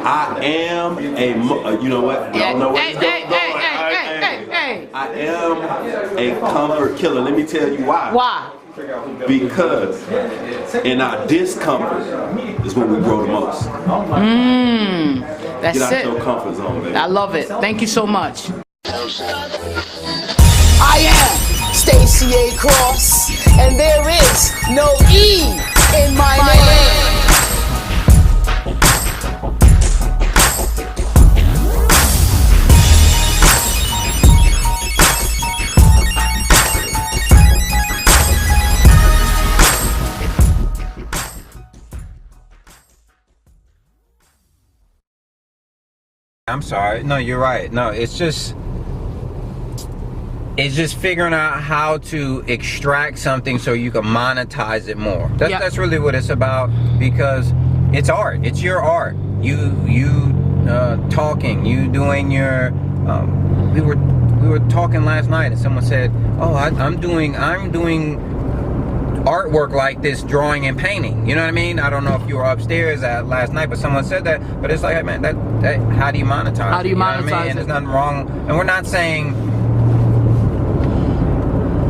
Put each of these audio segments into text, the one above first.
I am you know what? I don't know what Hey. I am a comfort killer. Let me tell you why. Why? Because in our discomfort is when we grow the most. That's Get out it. your comfort zone, baby. I love it. Thank you so much. I am Stacy A. Cross, and there is no E in my name. I'm sorry. No, you're right. No, it's just figuring out how to extract something so you can monetize it more. That's really what it's about, because it's art. It's your art. You talking. You doing your. We were talking last night, and someone said, "Oh, I'm doing artwork like this, drawing and painting." You know what I mean? I don't know if you were upstairs last night, but someone said that. But it's like, hey man, that how do you monetize? How do you monetize know what I mean? it? And there's nothing wrong. And we're not saying,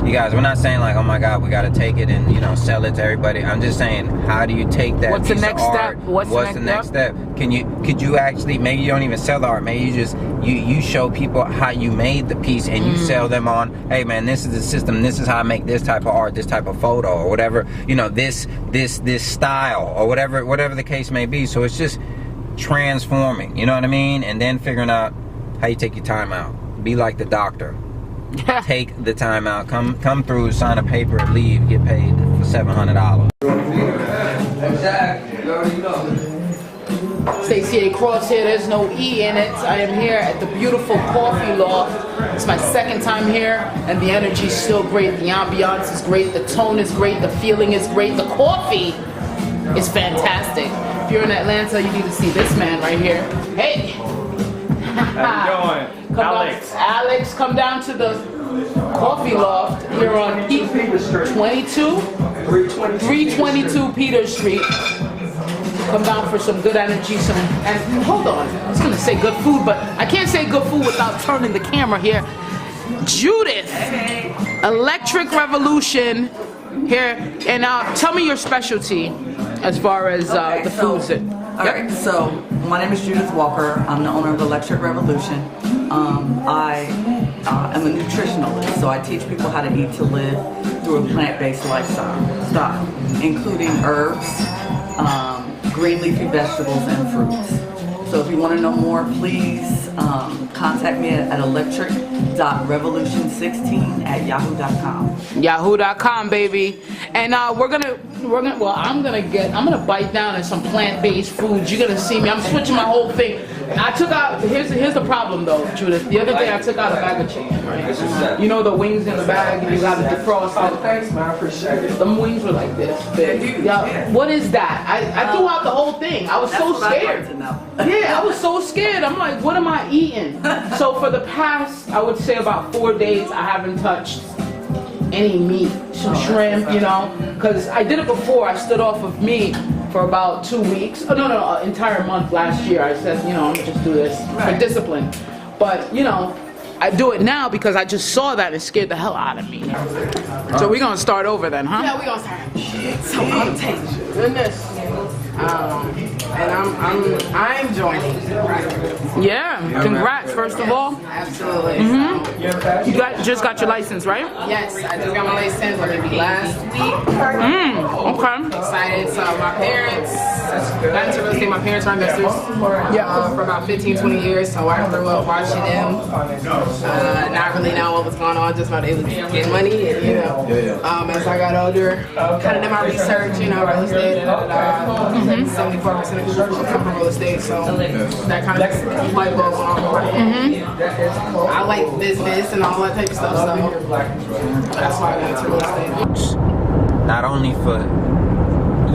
you guys, we're not saying like, oh my God, we got to take it and sell it to everybody. I'm just saying, how do you take that? What's the piece next of step? art? What's the next step? Could you actually, maybe you don't even sell the art, maybe you just you show people how you made the piece, and you sell them on, hey man, this is the system, this is how I make this type of art, this type of photo, or whatever, this style, or whatever the case may be. So it's just transforming, you know what I mean? And then figuring out how you take your time out. Be like the doctor. Take the time out, come through, sign a paper, leave, get paid for $700. Stacy A. Cross here. There's no E in it. I am here at the beautiful Coffee Loft. It's my second time here, and the energy is still great. The ambiance is great. The tone is great. The feeling is great. The coffee is fantastic. If you're in Atlanta, you need to see this man right here. Hey. How's it going? Alex, come down to the Coffee Loft here on 322 Peter Street. Come down for some good energy, and hold on, I was gonna say good food, but I can't say good food without turning the camera here. Judith, Electric Revolution here, and tell me your specialty as far as the foods that. Alright, so my name is Judith Walker. I'm the owner of Electric Revolution. I am a nutritionalist, so I teach people how to eat to live through a plant-based lifestyle, including herbs, green leafy vegetables, and fruits. So if you want to know more, please contact me at electric.revolution16@yahoo.com. Yahoo.com, baby. And I'm gonna bite down on some plant-based foods. You're gonna see me. I'm switching my whole thing. I took out. Here's the problem though, Judith. The other day I took out a bag of chicken. Right? You know the wings in the bag, and you got to defrost them. Thanks, man. I appreciate it. The wings were like this big. Yeah. What is that? I threw out the whole thing. I was so scared. Yeah, I was so scared. I'm like, what am I eating? So for the past, I would say about 4 days, I haven't touched any meat, some shrimp, because I did it before. I stood off of meat for about 2 weeks. Oh, no, an entire month last year. I said, I'm gonna just do this for discipline. But, I do it now because I just saw that and it scared the hell out of me. So we're gonna start over then, huh? Yeah, we're gonna start. So I'm taking goodness. And I'm joining. Yeah, congrats, first of all. Absolutely. You just got your license, right? Yes, I just got my license maybe last week. Okay. Excited. So my parents got into real estate. My parents are investors. For about 15, 20 years. So I grew up watching them. Not really know what was going on, just know they was getting money. And, as I got older, kind of did my research, real estate. 74% of people come from real estate, so that kind of light bulb went off. I like business and all that type of stuff, so that's why I went into real estate. Not only for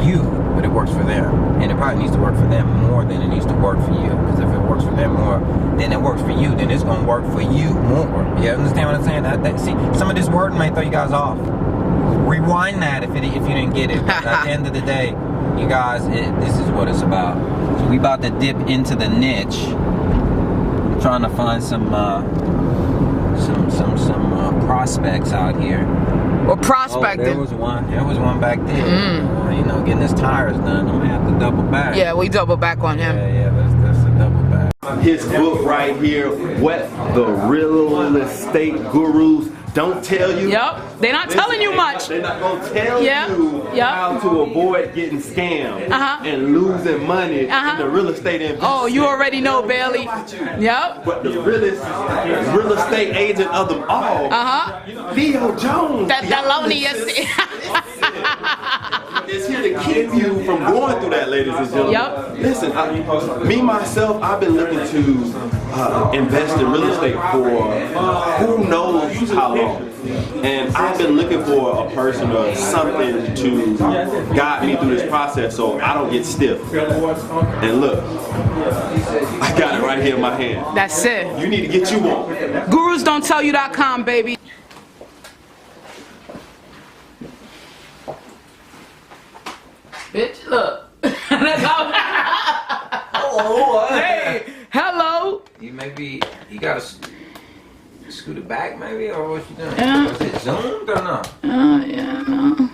you, but it works for them. And it probably needs to work for them more than it needs to work for you. Because if it works for them more than it works for you, then it's going to work for you more. You understand what I'm saying? See, some of this word might throw you guys off. Rewind that if you didn't get it. But at the end of the day, you guys, this is what it's about. we about to dip into the niche. I'm trying to find some prospects out here. Or prospecting. There was one back there. You know, getting his tires done. I'm gonna have to double back. Yeah, we double back on him. Yeah, that's a double back. His book right here, What the Real Estate Gurus Don't Tell You. Yep, they're not telling you much. They're not gonna tell you how to avoid getting scammed and losing money in the real estate investment. Oh, you already know, Bailey. Yep. But the realest real estate agent of them all, Theo Jones. That Thelonious C. Is here to keep you from going through that, ladies and gentlemen. Yep. Listen, me myself, I've been looking to invest in real estate for who knows how long. And I've been looking for a person or something to guide me through this process so I don't get stiff. And look, I got it right here in my hand. That's it. You need to get you one. GurusDon'tTellYou.com, baby. Bitch, look. Oh, Hey, hello. You gotta scoot it back, maybe, or what you doing? Yeah. Was it zoomed or no? Yeah, no.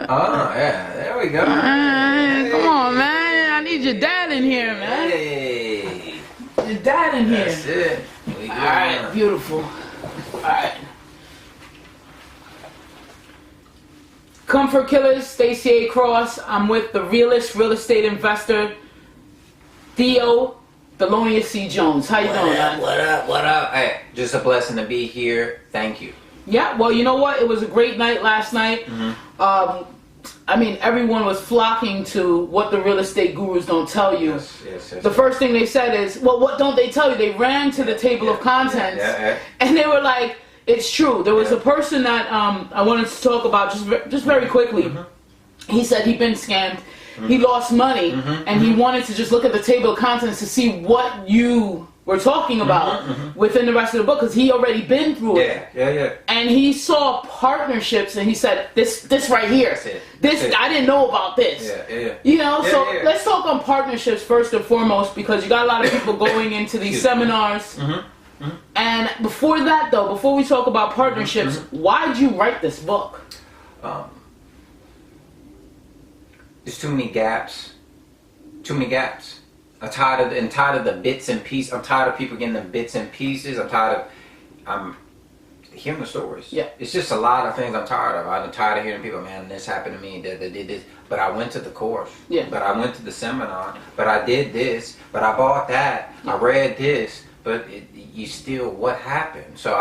Oh, yeah, there we go. Come on, man. I need your dad in here, man. Hey, Your dad in here. that's it. We good All right, now. beautiful. All right. Comfort Killers, Stacy A. Cross. I'm with the realist real estate investor, Thelonious C Jones. How you doing, man? What up? Hey, just a blessing to be here. Thank you. Yeah, well, you know what? It was a great night last night. I mean, everyone was flocking to what the real estate gurus don't tell you. Yes. The first thing they said is, well, what don't they tell you? They ran to the table of contents, and they were like, it's true. There was a person that I wanted to talk about just very quickly. He said he'd been scammed. He lost money, and he wanted to just look at the table of contents to see what you were talking about within the rest of the book, because he already been through it. Yeah. And he saw partnerships, and he said, this right here. That's it. I didn't know about this. Yeah. You know, let's talk on partnerships first and foremost, because you got a lot of people going into these seminars. And before that, though, before we talk about partnerships, why did you write this book? There's too many gaps. I'm tired of the bits and pieces. I'm tired of people getting the bits and pieces. I'm hearing the stories. Yeah. It's just a lot of things I'm tired of. I'm tired of hearing people, man, this happened to me, that did this. But I went to the course. Yeah. But I went to the seminar. But I did this. But I bought that. I read this. But you still, what happened? So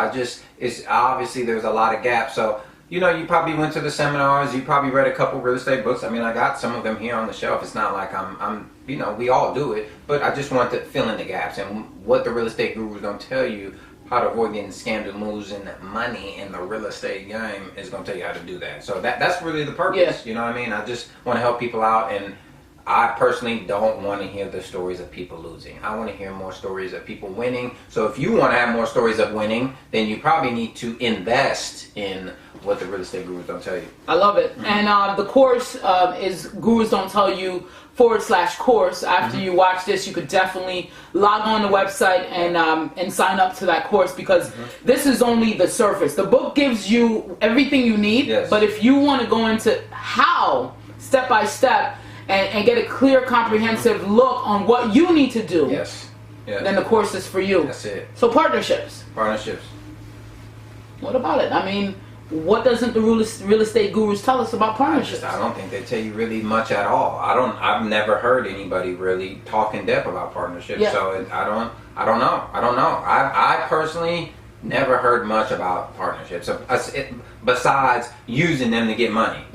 it's obviously there's a lot of gaps. So, you know, you probably went to the seminars. You probably read a couple real estate books. I mean, I got some of them here on the shelf. It's not like I'm you know, we all do it. But I just want to fill in the gaps. And what the real estate gurus don't tell you, how to avoid getting scammed and losing money in the real estate game, is going to tell you how to do that. So that's really the purpose. Yeah. You know what I mean? I just want to help people out, and I personally don't want to hear the stories of people losing. I want to hear more stories of people winning. So if you want to have more stories of winning, then you probably need to invest in what the real estate gurus don't tell you. I love it. And the course is Gurus Don't Tell You /course. After you watch this, you could definitely log on the website and sign up to that course, because this is only the surface. The book gives you everything you need, but if you want to go into how, step by step, and get a clear, comprehensive look on what you need to do, then the course is for you. That's it. So partnerships. What about it? I mean, what doesn't the real estate gurus tell us about partnerships? I don't think they tell you really much at all. I've never heard anybody really talk in depth about partnerships. Yeah. So I don't know. I personally never heard much about partnerships besides using them to get money.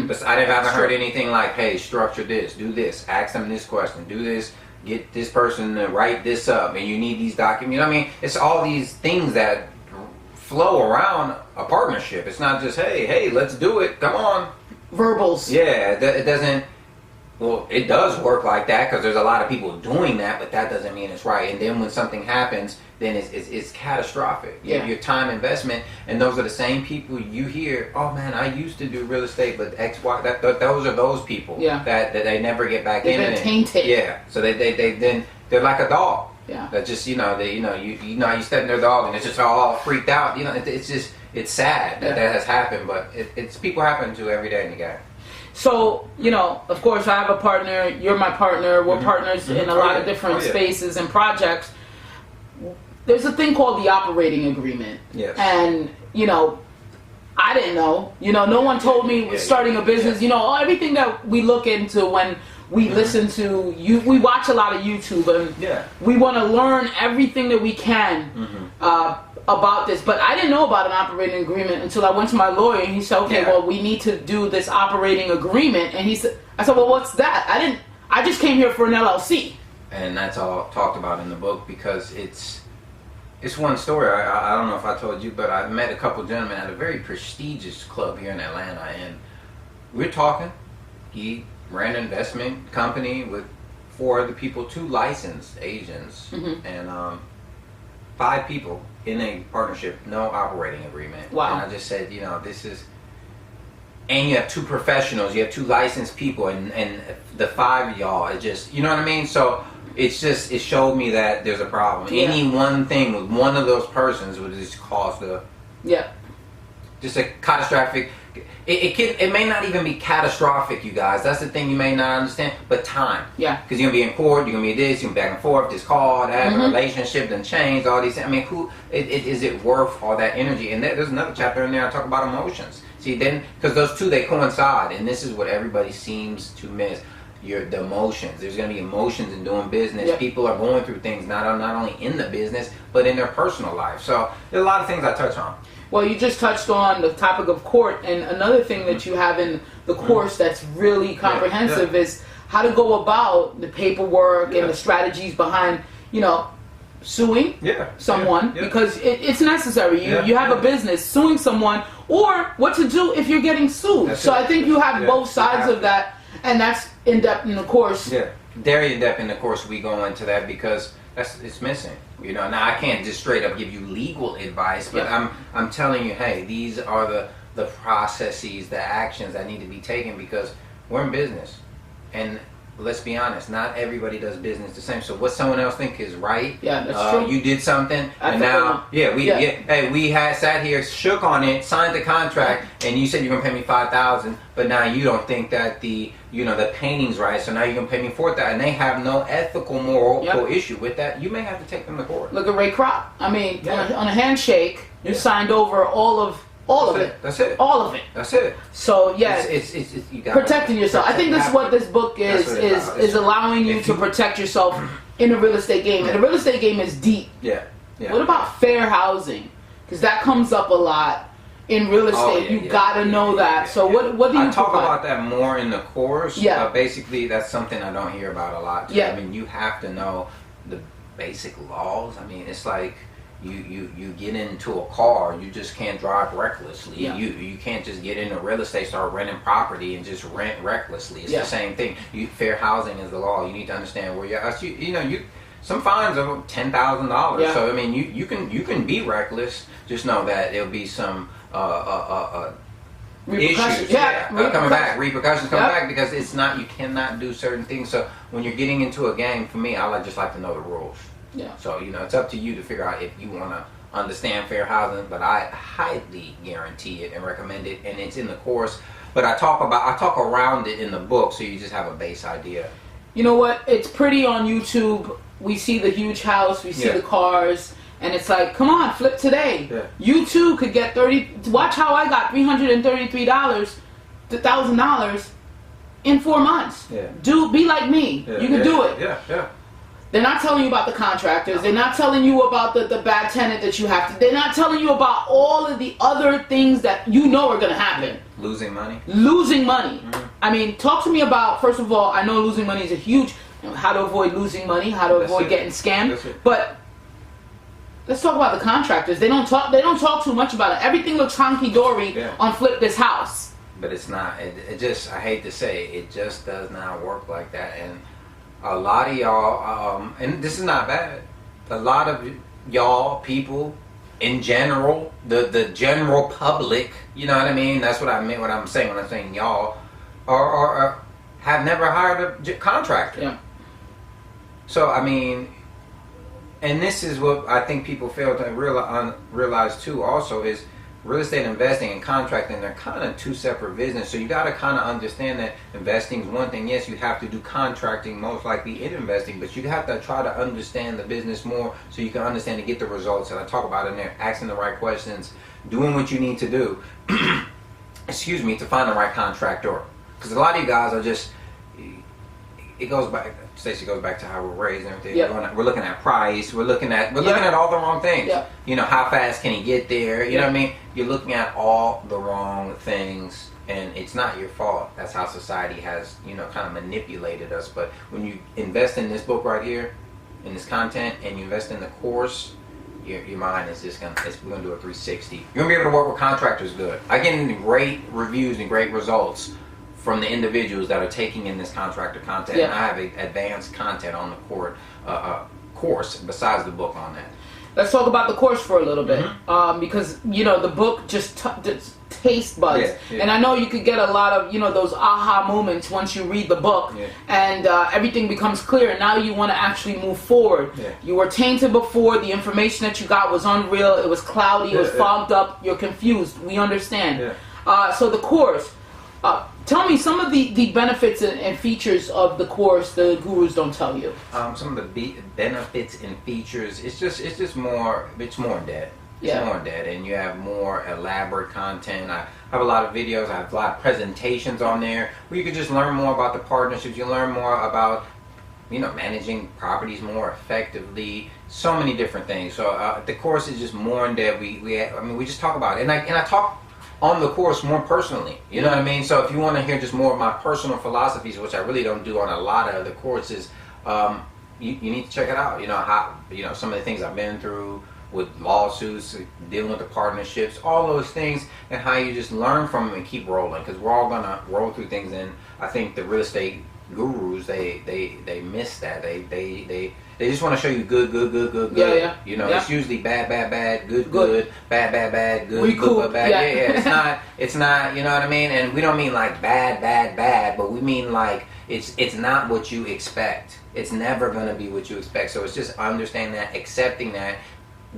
But I haven't heard anything like, hey, structure this, do this, ask them this question, do this, get this person to write this up, and you need these documents. I mean, it's all these things that flow around a partnership. It's not just, hey, let's do it, come on. Verbals. Yeah, it doesn't. Well, it does work like that because there's a lot of people doing that, but that doesn't mean it's right. And then when something happens, then it's catastrophic. Your time investment, and those are the same people you hear, oh man, I used to do real estate, but X, Y, those are those people that they never get back in. They've been tainted. Yeah, so they're like a dog. Yeah. That just, you step in their dog and it's just all freaked out. It's sad that has happened, but it's people happen to every day in the game. So, of course, I have a partner. You're my partner. We're partners in a lot of different spaces and projects. There's a thing called the operating agreement. Yes. And, I didn't know. No one told me starting a business. Everything that we look into when we listen to you, we watch a lot of YouTube, and we want to learn everything that we can about this. But I didn't know about an operating agreement until I went to my lawyer, and he said, okay, well, we need to do this operating agreement. And I said, well, what's that? I just came here for an LLC. And that's all talked about in the book because it's one story. I don't know if I told you, but I met a couple gentlemen at a very prestigious club here in Atlanta, and we're talking. He ran an investment company with 4 other people, 2 licensed agents, and 5 people in a partnership, no operating agreement. Wow. And I just said, this is, and you have 2 professionals, you have 2 licensed people, and the 5 of y'all, it just, you know what I mean? So it showed me that there's a problem. Yeah. Any one thing with one of those persons would just cause just a catastrophic. It may not even be catastrophic, you guys. That's the thing you may not understand. But time. Yeah. Because you're going to be in court, you're going to be this, you're going to be back and forth, this call, that, relationship, then change, all these things. I mean, is it worth all that energy? And there's another chapter in there I talk about emotions. See, then, because those two, they coincide. And this is what everybody seems to miss. The emotions. There's going to be emotions in doing business. Yep. People are going through things not only in the business, but in their personal life. So there's a lot of things I touch on. Well, you just touched on the topic of court, and another thing that you have in the course that's really comprehensive is how to go about the paperwork and the strategies behind, suing someone because it's necessary. You have a business, suing someone, or what to do if you're getting sued. I think you have both sides of that, and that's in depth in the course. Yeah, very in depth in the course. We go into that because it's missing. Now I can't just straight up give you legal advice, but I'm telling you, hey, these are the processes, the actions that need to be taken because we're in business, and let's be honest, not everybody does business the same. So what someone else think is right, that's true. You did something, and now, we had sat here, shook on it, signed the contract, and you said you're gonna pay me $5,000, but now you don't think that the painting's right, so now you're gonna pay me $4,000, and they have no ethical, moral issue with that. You may have to take them to court. Look at Ray Kroc. I mean, on a handshake, you signed over all of it. That's it. All of it. That's it. So it's you got protecting yourself. I think this is what this book is allowing you to protect yourself in a real estate game. And the real estate game is deep. Yeah. What about fair housing? Because that comes up a lot in real estate. You gotta know that. So what do you talk about that more in the course? Yeah. Basically, that's something I don't hear about a lot. Too. I mean, you have to know the basic laws. I mean, it's like. You get into a car, you just can't drive recklessly. You can't just get into real estate, start renting property and just rent recklessly. It's the same thing. Fair housing is the law. You need to understand where you're at. Some fines are $10,000. So I mean you can be reckless. Just know that there'll be some issues repercussions coming back because it's not, you cannot do certain things. So when you're getting into a game, for me, I just like to know the rules. So, it's up to you to figure out if you want to understand fair housing, but I highly guarantee it and recommend it, and it's in the course. But I talk around it in the book, so you just have a base idea. You know what? It's pretty on YouTube. We see the huge house, we see the cars, and it's like, come on, flip today. You too could get watch how I got $333, $1,000 in 4 months. Be like me. You can do it. They're not telling you about the contractors. They're not telling you about the bad tenant that you have to. They're not telling you about all of the other things that are going to happen. Losing money. I mean, talk to me about, first of all, I know losing money is a huge, how to avoid losing money, how to avoid getting scammed. But let's talk about the contractors. They don't talk too much about it. Everything looks honky-dory on Flip This House. but it's not. It just, I hate to say, it just does not work like that. And a lot of y'all, and this is not bad, a lot of y'all people in general, the general public, you know what I mean? That's what I meant, what I'm saying when I'm saying y'all, are have never hired a contractor. Yeah. So, I mean, and this is what I think people fail to realize too also, is real estate investing and contracting, they're kind of two separate businesses. So you got to kind of understand that investing is one thing. Yes, you have to do contracting most likely in investing, but you have to try to understand the business more so you can understand and get the results. And I talk about it in there, asking the right questions, doing what you need to do, excuse me, to find the right contractor. Because a lot of you guys are just, it goes back, Stacy, goes back to how we're raised and everything. Yep. We're looking at price. We're looking at all the wrong things. Yep. You know, how fast can he get there? You know what I mean? You're looking at all the wrong things, and it's not your fault. That's how society has, you know, kind of manipulated us. But when you invest in this book right here, in this content, and you invest in the course, your mind is just gonna, we're gonna do a 360. You're gonna be able to work with contractors good. I get great reviews and great results from the individuals that are taking in this contractor content. And I have advanced content on the course besides the book on that. Let's talk about the course for a little bit, because you know the book just taste buds, and I know you could get a lot of, you know, those aha moments once you read the book, and everything becomes clear. Now you want to actually move forward. You were tainted before. The information that you got was unreal. It was cloudy. It was fogged up. You're confused. We understand. So the course. Tell me some of the benefits and features of the course the gurus don't tell you. Some of the benefits and features, it's more in depth. It's more in depth, and you have more elaborate content. I have a lot of videos. I have a lot of presentations on there where you can just learn more about the partnerships. You learn more about, you know, managing properties more effectively. So many different things. So the course is just more in depth. We just talk about it, and I talk on the course more personally, you know what I mean? So if you want to hear just more of my personal philosophies, which I really don't do on a lot of the courses, you need to check it out. You know, how, you know, some of the things I've been through with lawsuits, dealing with the partnerships, all those things, and how you just learn from them and keep rolling, because we're all gonna roll through things. And I think the real estate gurus, they miss that. They just want to show you good. You know, it's usually bad, good, bad, good, bad. It's not, you know what I mean? And we don't mean like bad, but we mean like it's not what you expect. It's never going to be what you expect. So it's just understanding that, accepting that,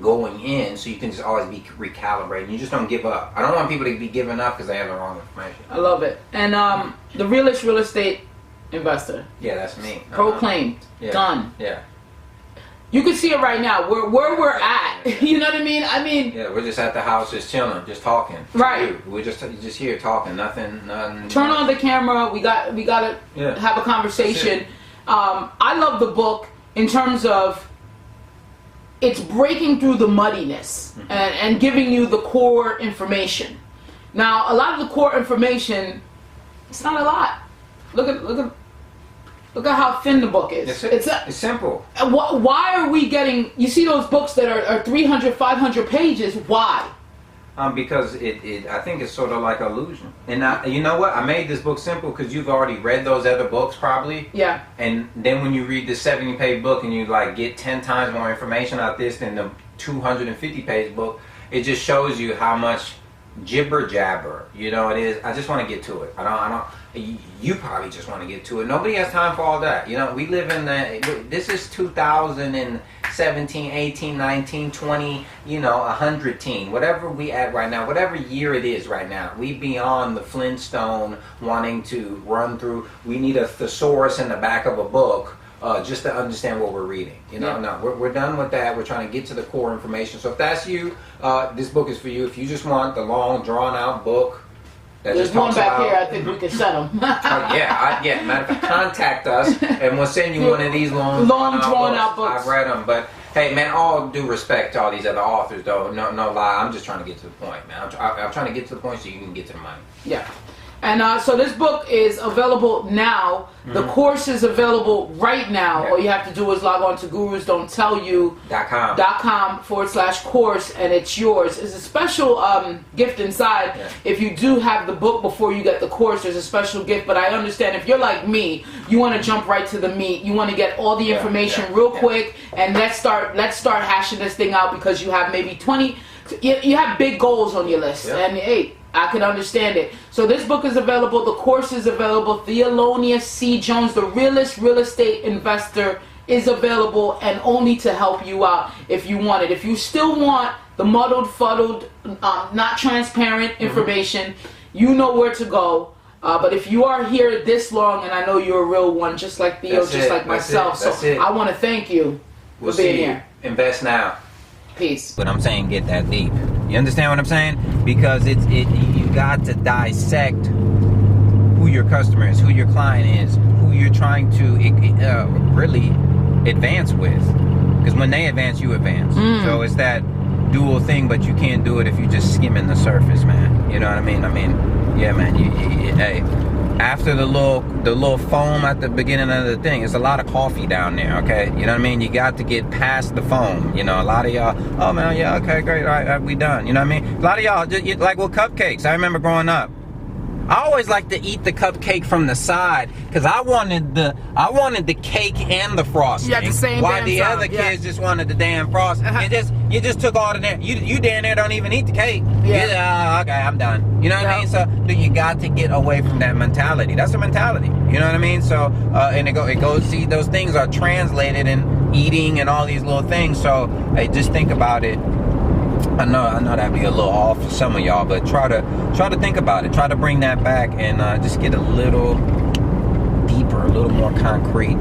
going in, so you can just always be recalibrating. You just don't give up. I don't want people to be giving up because they have the wrong information. I love it. And the realest real estate investor. Yeah, that's me. Proclaimed. Done. Yeah. You can see it right now. Where we're at. You know what I mean? Yeah, we're just at the house, just chilling, just talking. Right. We're just here talking. Nothing. Turn on the camera. We got to have a conversation. I love the book in terms of it's breaking through the muddiness and giving you the core information. Now, a lot of the core information, it's not a lot. Look at how thin the book is. It's simple. Why are we getting, you see those books that are 300, 500 pages, why? Because I think it's sort of like illusion. And you know what? I made this book simple because you've already read those other books probably. Yeah. And then when you read this 70-page book and you like get 10 times more information out this than the 250-page book, it just shows you how much jibber jabber, you know, it is. I just want to get to it. I don't. You probably just want to get to it. Nobody has time for all that. You know, we live in this is 2017, 18, 19, 20, you know, 100-teen, whatever we at right now, whatever year it is right now. We beyond the Flintstone wanting to run through. We need a thesaurus in the back of a book. Just to understand what we're reading, you know. No, we're done with that. We're trying to get to the core information. So if that's you, this book is for you. If you just want the long, drawn-out book that there's just talks one back about, here. I think we can set them. yeah. Matter of fact, contact us, and we'll send you one of these long drawn-out books. I've read them, but hey, man, all due respect to all these other authors, though. No lie. I'm just trying to get to the point, man. I'm trying to get to the point so you can get to the money. Yeah. And so this book is available now. The course is available right now. All you have to do is log on to gurusdon'ttellyu.com/course, and it's yours. It's a special gift inside. If you do have the book before you get the course, there's a special gift. But I understand if you're like me, you want to jump right to the meat. You want to get all the information real quick, and let's start hashing this thing out, because you have maybe 20. You have big goals on your list, and hey, I can understand it. So this book is available. The course is available. Thelonious C Jones, the realest real estate investor, is available, and only to help you out if you want it. If you still want the muddled, fuddled, not transparent information, you know where to go. But if you are here this long, and I know you're a real one, just like Theo, just like myself, so I want to thank you for being here. Invest now. Peace. But I'm saying get that deep. You understand what I'm saying? Because you got to dissect who your customer is, who your client is, who you're trying to really advance with. Because when they advance, you advance. So it's that dual thing, but you can't do it if you're just skimming the surface, man. You know what I mean? Yeah, man. Hey, after the little foam at the beginning of the thing, it's a lot of coffee down there, okay? You know what I mean? You got to get past the foam. You know, a lot of y'all, oh man, yeah, okay, great, all right, we done. You know what I mean? A lot of y'all, just, like with cupcakes, I remember growing up, I always like to eat the cupcake from the side, because I wanted the cake and the frosting. Yeah, the same while damn the side, other kids just wanted the damn frosting. You just took all the damn. You down there don't even eat the cake. Okay, I'm done. You know what I mean? So you got to get away from that mentality. That's a mentality. You know what I mean? So and it goes. See, those things are translated in eating and all these little things. So hey, just think about it. I know that'd be a little off for some of y'all, but try to think about it. Try to bring that back and just get a little deeper, a little more concrete.